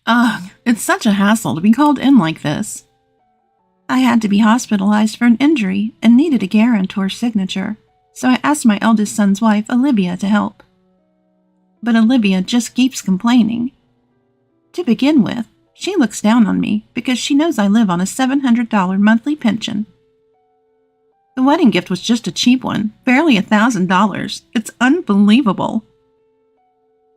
Ugh, it's such a hassle to be called in like this. I had to be hospitalized for an injury and needed a guarantor's signature, so I asked my eldest son's wife, Olivia, to help. But Olivia just keeps complaining. To begin with, she looks down on me because she knows I live on a $700 monthly pension. The wedding gift was just a cheap one, barely $1,000. It's unbelievable.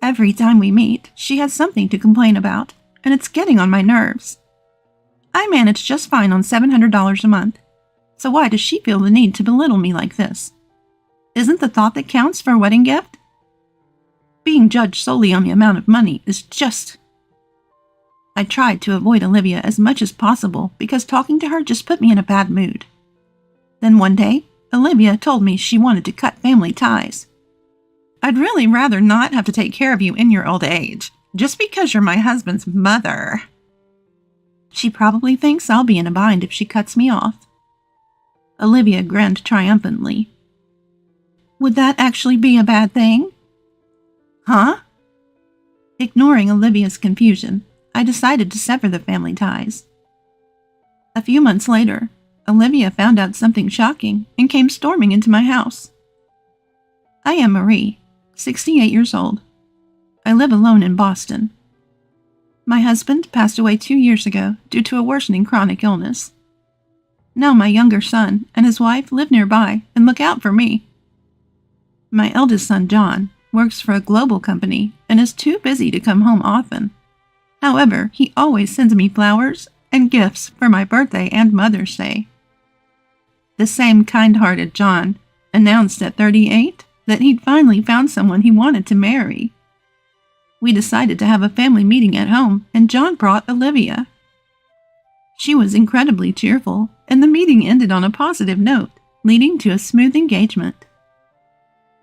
Every time we meet, she has something to complain about, and it's getting on my nerves. I manage just fine on $700 a month, so why does she feel the need to belittle me like this? Isn't the thought that counts for a wedding gift? Being judged solely on the amount of money is just... I tried to avoid Olivia as much as possible because talking to her just put me in a bad mood. Then one day, Olivia told me she wanted to cut family ties. I'd really rather not have to take care of you in your old age, just because you're my husband's mother. She probably thinks I'll be in a bind if she cuts me off. Olivia grinned triumphantly. Would that actually be a bad thing? Huh? Ignoring Olivia's confusion, I decided to sever the family ties. A few months later, Olivia found out something shocking and came storming into my house. I am Marie, 68 years old. I live alone in Boston. My husband passed away 2 years ago due to a worsening chronic illness. Now my younger son and his wife live nearby and look out for me. My eldest son, John, works for a global company and is too busy to come home often. However, he always sends me flowers and gifts for my birthday and Mother's Day. The same kind-hearted John announced at 38 that he'd finally found someone he wanted to marry. We decided to have a family meeting at home, and John brought Olivia. She was incredibly cheerful, and the meeting ended on a positive note, leading to a smooth engagement.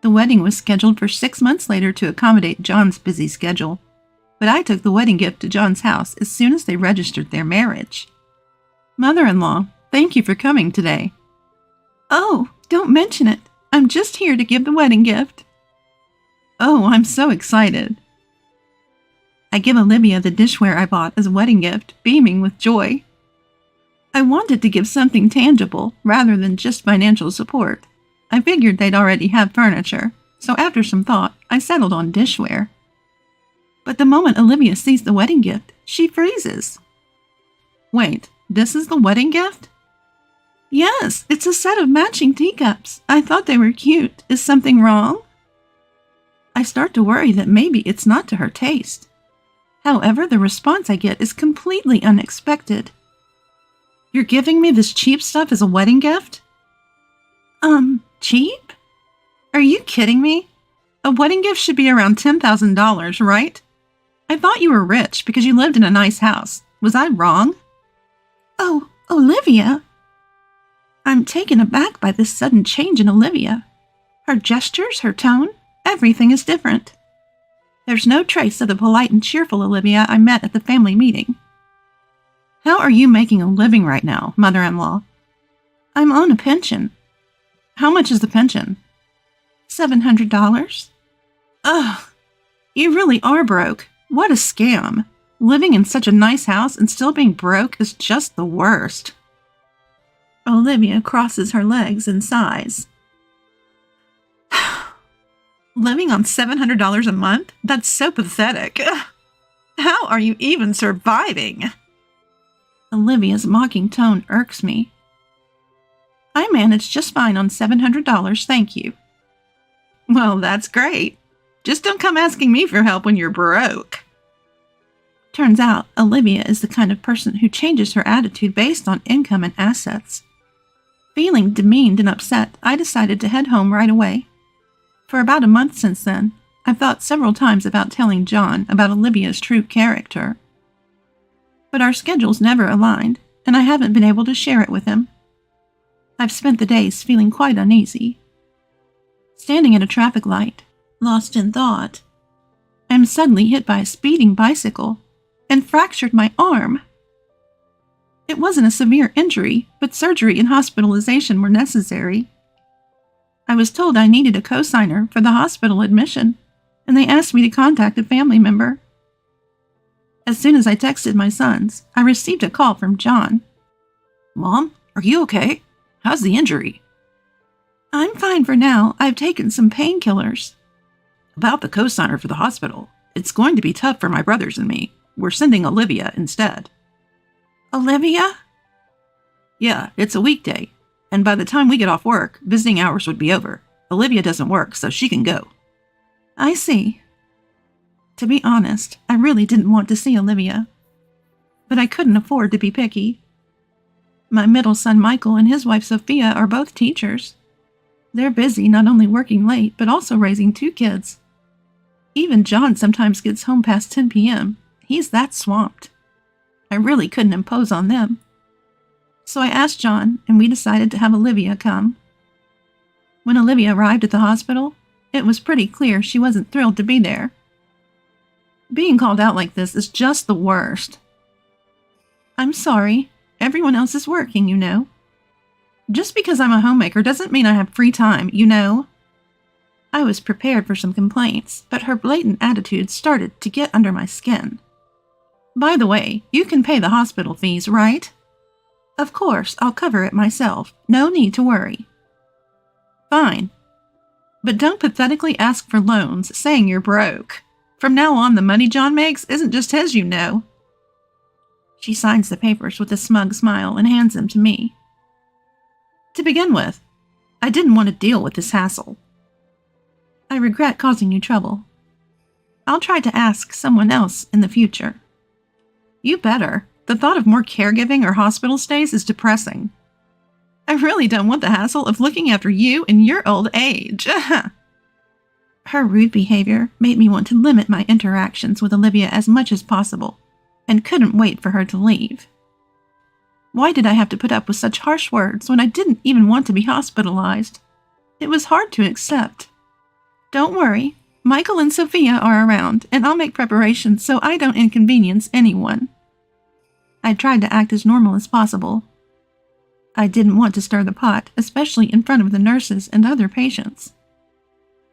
The wedding was scheduled for 6 months later to accommodate John's busy schedule, but I took the wedding gift to John's house as soon as they registered their marriage. Mother-in-law, thank you for coming today. Oh, don't mention it. I'm just here to give the wedding gift. Oh, I'm so excited. I give Olivia the dishware I bought as a wedding gift, beaming with joy. I wanted to give something tangible rather than just financial support. I figured they'd already have furniture, so after some thought, I settled on dishware. But the moment Olivia sees the wedding gift, she freezes. Wait, this is the wedding gift? Yes, it's a set of matching teacups. I thought they were cute. Is something wrong? I start to worry that maybe it's not to her taste. However, the response I get is completely unexpected. You're giving me this cheap stuff as a wedding gift? Cheap? Are you kidding me? A wedding gift should be around $10,000, right? I thought you were rich because you lived in a nice house. Was I wrong? Oh, Olivia! I'm taken aback by this sudden change in Olivia. Her gestures, her tone, everything is different. There's no trace of the polite and cheerful Olivia I met at the family meeting. How are you making a living right now, mother-in-law? I'm on a pension. How much is the pension? $700. Ugh, you really are broke. What a scam. Living in such a nice house and still being broke is just the worst. Olivia crosses her legs and sighs. Living on $700 a month? That's so pathetic. How are you even surviving? Olivia's mocking tone irks me. I manage just fine on $700, thank you. Well, that's great. Just don't come asking me for help when you're broke. Turns out, Olivia is the kind of person who changes her attitude based on income and assets. Feeling demeaned and upset, I decided to head home right away. For about a month since then, I've thought several times about telling John about Olivia's true character. But our schedules never aligned, and I haven't been able to share it with him. I've spent the days feeling quite uneasy. Standing at a traffic light, lost in thought, I'm suddenly hit by a speeding bicycle and fractured my arm. It wasn't a severe injury, but surgery and hospitalization were necessary. I was told I needed a cosigner for the hospital admission, and they asked me to contact a family member. As soon as I texted my sons, I received a call from John. Mom, are you okay? How's the injury? I'm fine for now. I've taken some painkillers. About the cosigner for the hospital. It's going to be tough for my brothers and me. We're sending Olivia instead. Olivia? Yeah, it's a weekday. And by the time we get off work, visiting hours would be over. Olivia doesn't work, so she can go. I see. To be honest, I really didn't want to see Olivia. But I couldn't afford to be picky. My middle son Michael and his wife Sophia are both teachers. They're busy not only working late, but also raising 2 kids. Even John sometimes gets home past 10 p.m. He's that swamped. I really couldn't impose on them. So I asked John, and we decided to have Olivia come. When Olivia arrived at the hospital, it was pretty clear she wasn't thrilled to be there. Being called out like this is just the worst. I'm sorry. Everyone else is working, you know. Just because I'm a homemaker doesn't mean I have free time, you know. I was prepared for some complaints, but her blatant attitude started to get under my skin. By the way, you can pay the hospital fees, right? Of course, I'll cover it myself. No need to worry. Fine. But don't pathetically ask for loans, saying you're broke. From now on, the money John makes isn't just his, you know. She signs the papers with a smug smile and hands them to me. To begin with, I didn't want to deal with this hassle. I regret causing you trouble. I'll try to ask someone else in the future. You better. The thought of more caregiving or hospital stays is depressing. I really don't want the hassle of looking after you in your old age. Her rude behavior made me want to limit my interactions with Olivia as much as possible, and couldn't wait for her to leave. Why did I have to put up with such harsh words when I didn't even want to be hospitalized? It was hard to accept. Don't worry, Michael and Sophia are around, and I'll make preparations so I don't inconvenience anyone. I tried to act as normal as possible. I didn't want to stir the pot, especially in front of the nurses and other patients.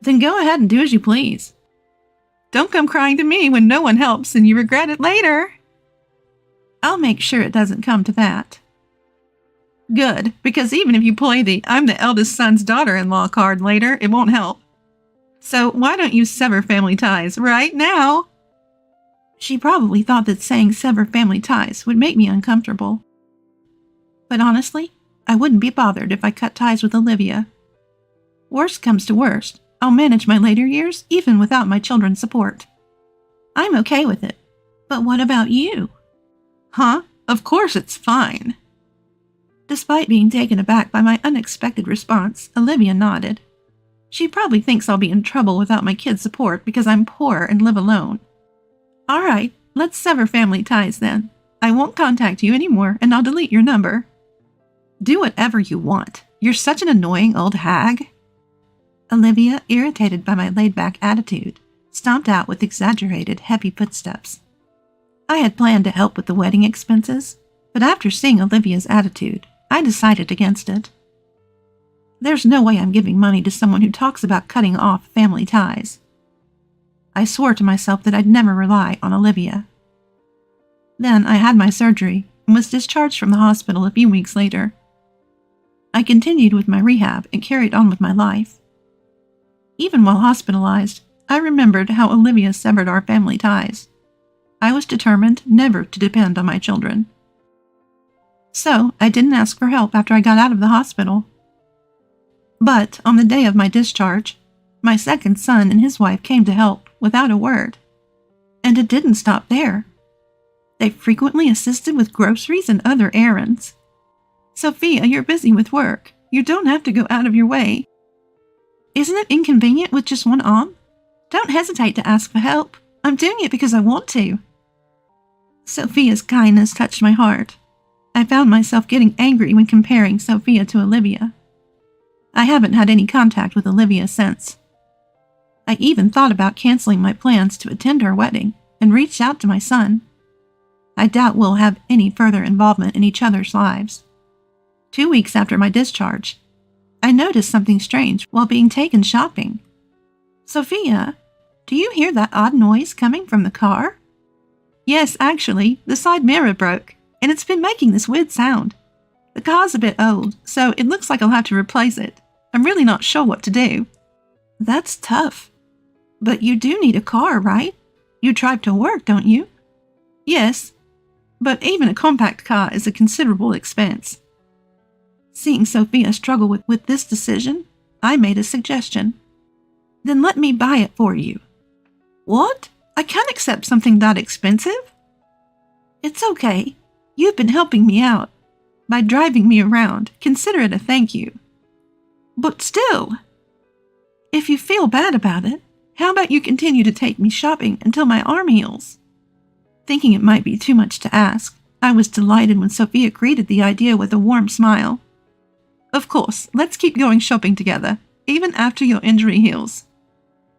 Then go ahead and do as you please. Don't come crying to me when no one helps and you regret it later. I'll make sure it doesn't come to that. Good, because even if you play the "I'm the eldest son's daughter-in-law" card later, it won't help. So why don't you sever family ties right now? She probably thought that saying sever family ties would make me uncomfortable. But honestly, I wouldn't be bothered if I cut ties with Olivia. Worst comes to worst, I'll manage my later years even without my children's support. I'm okay with it. But what about you? Huh? Of course it's fine. Despite being taken aback by my unexpected response, Olivia nodded. She probably thinks I'll be in trouble without my kids' support because I'm poor and live alone. All right, let's sever family ties then. I won't contact you anymore and I'll delete your number. Do whatever you want. You're such an annoying old hag. Olivia, irritated by my laid-back attitude, stomped out with exaggerated, heavy footsteps. I had planned to help with the wedding expenses, but after seeing Olivia's attitude, I decided against it. There's no way I'm giving money to someone who talks about cutting off family ties. I swore to myself that I'd never rely on Olivia. Then I had my surgery and was discharged from the hospital a few weeks later. I continued with my rehab and carried on with my life. Even while hospitalized, I remembered how Olivia severed our family ties. I was determined never to depend on my children. So I didn't ask for help after I got out of the hospital. But on the day of my discharge, my second son and his wife came to help without a word. And it didn't stop there. They frequently assisted with groceries and other errands. Sophia, you're busy with work. You don't have to go out of your way. Isn't it inconvenient with just one arm? Don't hesitate to ask for help. I'm doing it because I want to. Sophia's kindness touched my heart. I found myself getting angry when comparing Sophia to Olivia. I haven't had any contact with Olivia since. I even thought about canceling my plans to attend her wedding and reached out to my son. I doubt we'll have any further involvement in each other's lives. 2 weeks after my discharge, I noticed something strange while being taken shopping. Sophia, do you hear that odd noise coming from the car? Yes, actually, the side mirror broke, and it's been making this weird sound. The car's a bit old, so it looks like I'll have to replace it. I'm really not sure what to do. That's tough. But you do need a car, right? You drive to work, don't you? Yes, but even a compact car is a considerable expense. Seeing Sophia struggle with this decision, I made a suggestion. Then let me buy it for you. What? I can't accept something that expensive. It's okay. You've been helping me out. By driving me around, consider it a thank you. But still, if you feel bad about it, how about you continue to take me shopping until my arm heals? Thinking it might be too much to ask, I was delighted when Sophia greeted the idea with a warm smile. Of course, let's keep going shopping together, even after your injury heals.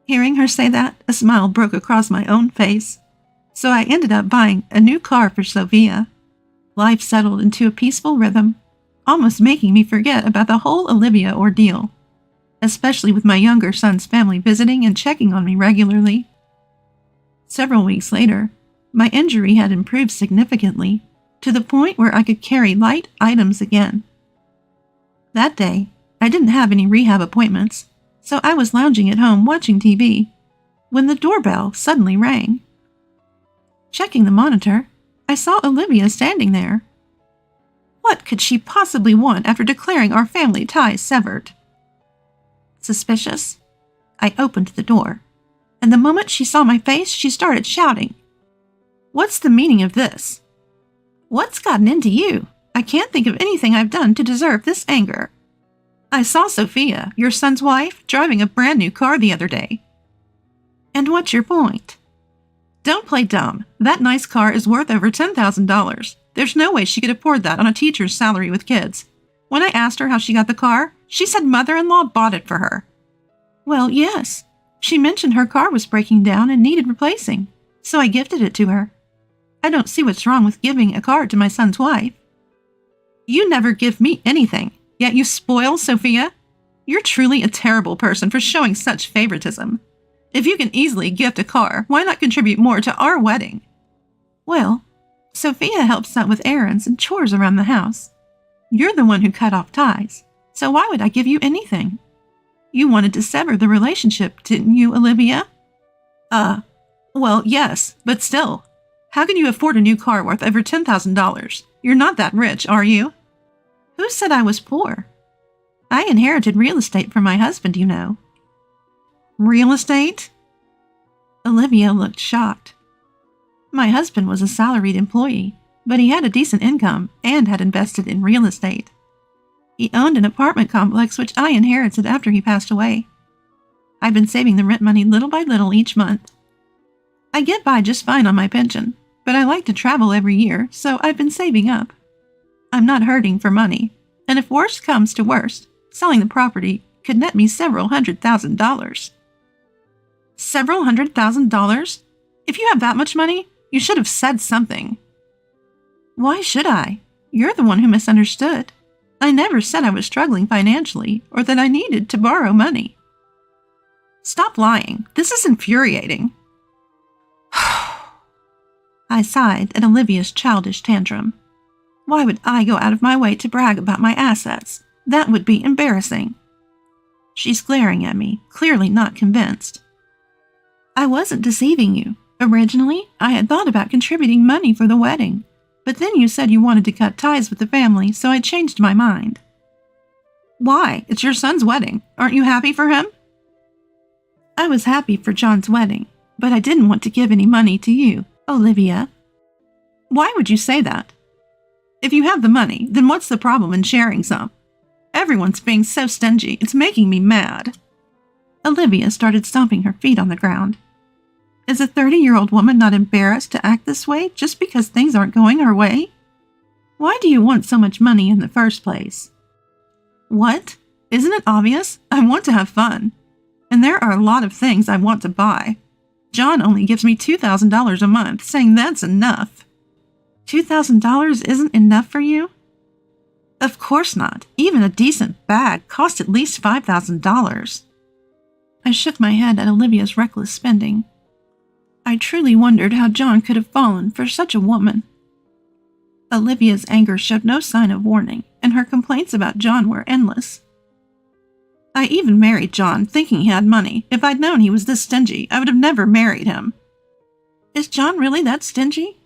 Hearing her say that, a smile broke across my own face. So I ended up buying a new car for Sophia. Life settled into a peaceful rhythm, almost making me forget about the whole Olivia ordeal, especially with my younger son's family visiting and checking on me regularly. Several weeks later, my injury had improved significantly, to the point where I could carry light items again. That day, I didn't have any rehab appointments, so I was lounging at home watching TV, when the doorbell suddenly rang. Checking the monitor, I saw Olivia standing there. What could she possibly want after declaring our family ties severed? Suspicious? I opened the door, and the moment she saw my face, she started shouting. What's the meaning of this? What's gotten into you? I can't think of anything I've done to deserve this anger. I saw Sophia, your son's wife, driving a brand new car the other day. And what's your point? Don't play dumb. That nice car is worth over $10,000. There's no way she could afford that on a teacher's salary with kids. When I asked her how she got the car, she said mother-in-law bought it for her. Well, yes. She mentioned her car was breaking down and needed replacing, so I gifted it to her. I don't see what's wrong with giving a car to my son's wife. You never give me anything, yet you spoil Sophia? You're truly a terrible person for showing such favoritism. If you can easily gift a car, why not contribute more to our wedding? Well, Sophia helps out with errands and chores around the house. You're the one who cut off ties, so why would I give you anything? You wanted to sever the relationship, didn't you, Olivia? Well, yes, but still. How can you afford a new car worth over $10,000? You're not that rich, are you? Who said I was poor? I inherited real estate from my husband, you know. Real estate? Olivia looked shocked. My husband was a salaried employee, but he had a decent income and had invested in real estate. He owned an apartment complex which I inherited after he passed away. I've been saving the rent money little by little each month. I get by just fine on my pension, but I like to travel every year, so I've been saving up. I'm not hurting for money, and if worst comes to worst, selling the property could net me several $100,000. Several $100,000? If you have that much money, you should have said something. Why should I? You're the one who misunderstood. I never said I was struggling financially or that I needed to borrow money. Stop lying. This is infuriating. I sighed at Olivia's childish tantrum. Why would I go out of my way to brag about my assets? That would be embarrassing. She's glaring at me, clearly not convinced. I wasn't deceiving you. Originally, I had thought about contributing money for the wedding, but then you said you wanted to cut ties with the family, so I changed my mind. Why? It's your son's wedding. Aren't you happy for him? I was happy for John's wedding, but I didn't want to give any money to you, Olivia. Why would you say that? If you have the money, then what's the problem in sharing some? Everyone's being so stingy, it's making me mad. Olivia started stomping her feet on the ground. Is a 30-year-old woman not embarrassed to act this way just because things aren't going her way? Why do you want so much money in the first place? What? Isn't it obvious? I want to have fun. And there are a lot of things I want to buy. John only gives me $2,000 a month, saying that's enough. $2,000 isn't enough for you? Of course not. Even a decent bag costs at least $5,000. I shook my head at Olivia's reckless spending. I truly wondered how John could have fallen for such a woman. Olivia's anger showed no sign of warning, and her complaints about John were endless. I even married John thinking he had money. If I'd known he was this stingy, I would have never married him. Is John really that stingy?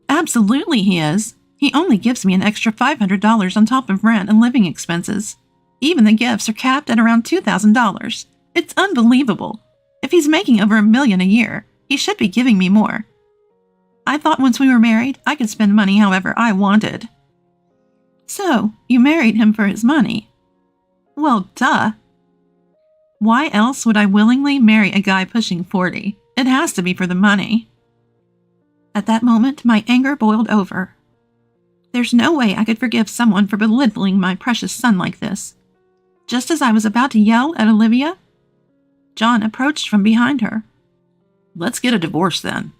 Absolutely he is. He only gives me an extra $500 on top of rent and living expenses. Even the gifts are capped at around $2,000. It's unbelievable. If he's making over $1 million a year, he should be giving me more. I thought once we were married, I could spend money however I wanted. So, you married him for his money? Well, duh. Why else would I willingly marry a guy pushing 40? It has to be for the money. At that moment, my anger boiled over. There's no way I could forgive someone for belittling my precious son like this. Just as I was about to yell at Olivia, John approached from behind her. Let's get a divorce then.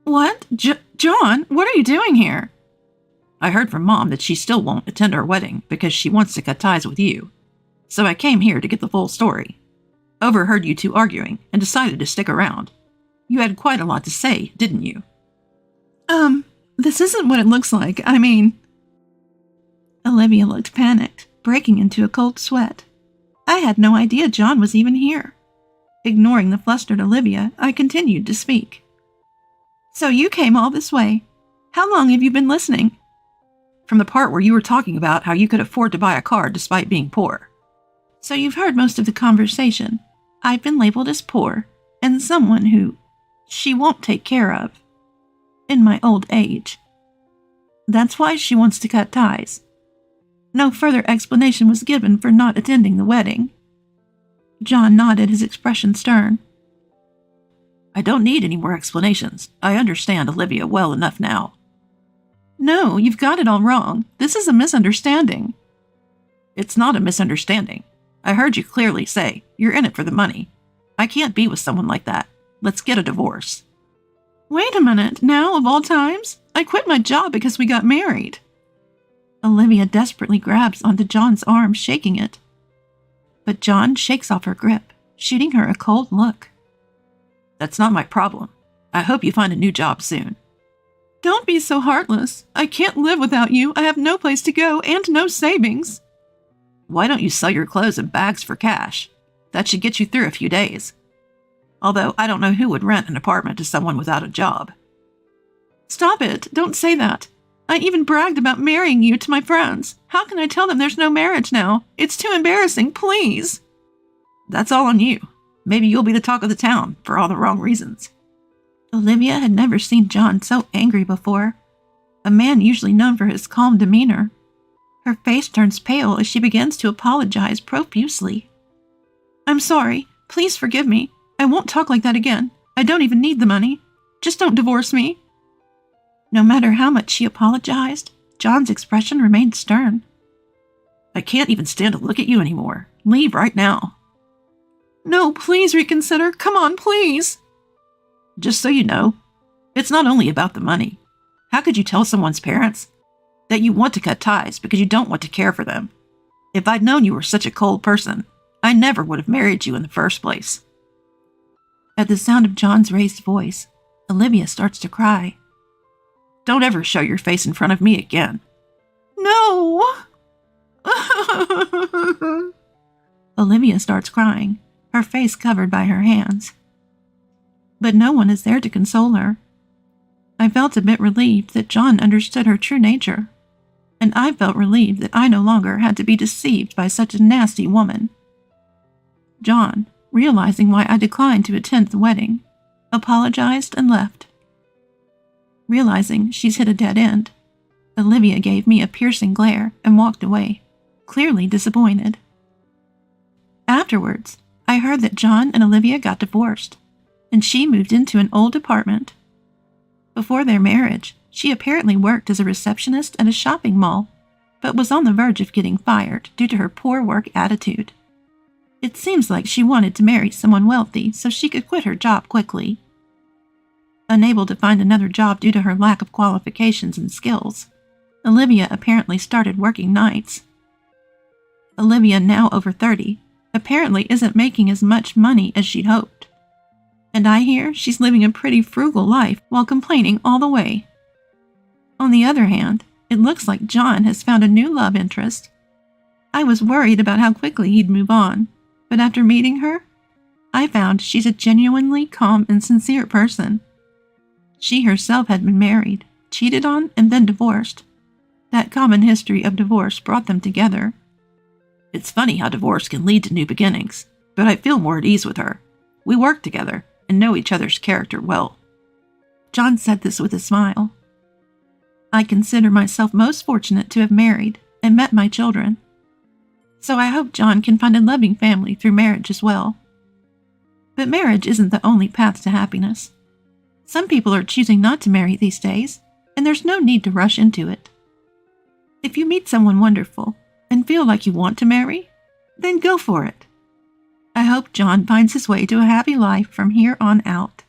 What? John, what are you doing here? I heard from Mom that she still won't attend our wedding because she wants to cut ties with you. So I came here to get the full story. Overheard you two arguing and decided to stick around. You had quite a lot to say, didn't you? This isn't what it looks like. I mean... Olivia looked panicked, breaking into a cold sweat. I had no idea John was even here. Ignoring the flustered Olivia, I continued to speak. So you came all this way. How long have you been listening? From the part where you were talking about how you could afford to buy a car despite being poor. So you've heard most of the conversation. I've been labeled as poor, and someone who she won't take care of. In my old age. That's why she wants to cut ties. No further explanation was given for not attending the wedding. John nodded, his expression stern. I don't need any more explanations. I understand Olivia well enough now. No, you've got it all wrong. This is a misunderstanding. It's not a misunderstanding. I heard you clearly say, you're in it for the money. I can't be with someone like that. Let's get a divorce. Wait a minute, now of all times? I quit my job because we got married. Olivia desperately grabs onto John's arm, shaking it. But John shakes off her grip, shooting her a cold look. That's not my problem. I hope you find a new job soon. Don't be so heartless. I can't live without you. I have no place to go and no savings. Why don't you sell your clothes and bags for cash? That should get you through a few days. Although I don't know who would rent an apartment to someone without a job. Stop it. Don't say that. I even bragged about marrying you to my friends. How can I tell them there's no marriage now? It's too embarrassing, please. That's all on you. Maybe you'll be the talk of the town for all the wrong reasons. Olivia had never seen John so angry before. A man usually known for his calm demeanor. Her face turns pale as she begins to apologize profusely. I'm sorry. Please forgive me. I won't talk like that again. I don't even need the money. Just don't divorce me. No matter how much she apologized, John's expression remained stern. I can't even stand to look at you anymore. Leave right now. No, please reconsider. Come on, please. Just so you know, it's not only about the money. How could you tell someone's parents that you want to cut ties because you don't want to care for them? If I'd known you were such a cold person, I never would have married you in the first place. At the sound of John's raised voice, Olivia starts to cry. Don't ever show your face in front of me again. No! Olivia starts crying, her face covered by her hands. But no one is there to console her. I felt a bit relieved that John understood her true nature, and I felt relieved that I no longer had to be deceived by such a nasty woman. John, realizing why I declined to attend the wedding, apologized and left. Realizing she's hit a dead end, Olivia gave me a piercing glare and walked away, clearly disappointed. Afterwards, I heard that John and Olivia got divorced, and she moved into an old apartment. Before their marriage, she apparently worked as a receptionist at a shopping mall, but was on the verge of getting fired due to her poor work attitude. It seems like she wanted to marry someone wealthy so she could quit her job quickly. Unable to find another job due to her lack of qualifications and skills, Olivia apparently started working nights. Olivia, now over 30, apparently isn't making as much money as she'd hoped. And I hear she's living a pretty frugal life while complaining all the way. On the other hand, it looks like John has found a new love interest. I was worried about how quickly he'd move on, but after meeting her, I found she's a genuinely calm and sincere person. She herself had been married, cheated on, and then divorced. That common history of divorce brought them together. It's funny how divorce can lead to new beginnings, but I feel more at ease with her. We work together and know each other's character well. John said this with a smile. I consider myself most fortunate to have married and met my children. So I hope John can find a loving family through marriage as well. But marriage isn't the only path to happiness. Some people are choosing not to marry these days, and there's no need to rush into it. If you meet someone wonderful and feel like you want to marry, then go for it. I hope John finds his way to a happy life from here on out.